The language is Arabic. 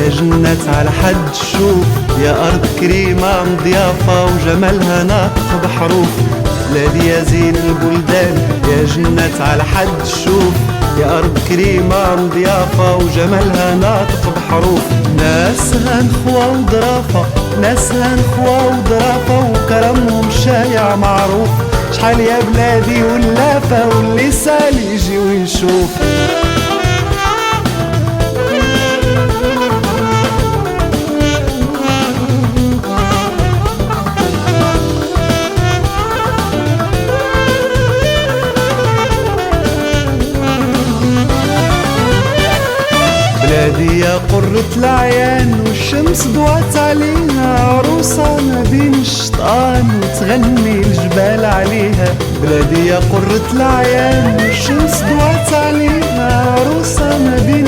يا جنة على حد شوف، يا أرض كريمة مضيافة وجمالها ناطق بحروف. بلادي يا زين البلدان يا جنة على حد شوف، يا أرض كريمة مضيافة وجمالها ناطق بحروف. ناسها نخوة وظرافة، ناسها نخوة وظرافة وكرمهم شايع معروف. شحال يا بلادي ولافة واللي سال يجي ويشوف. بلادي يا قرة العيان والشمس ضوات عليها، عروسة ما بين الشطآن وتغني الجبال عليها. بلادي يا قرة العيان والشمس ضوات عليها، عروسة ما بين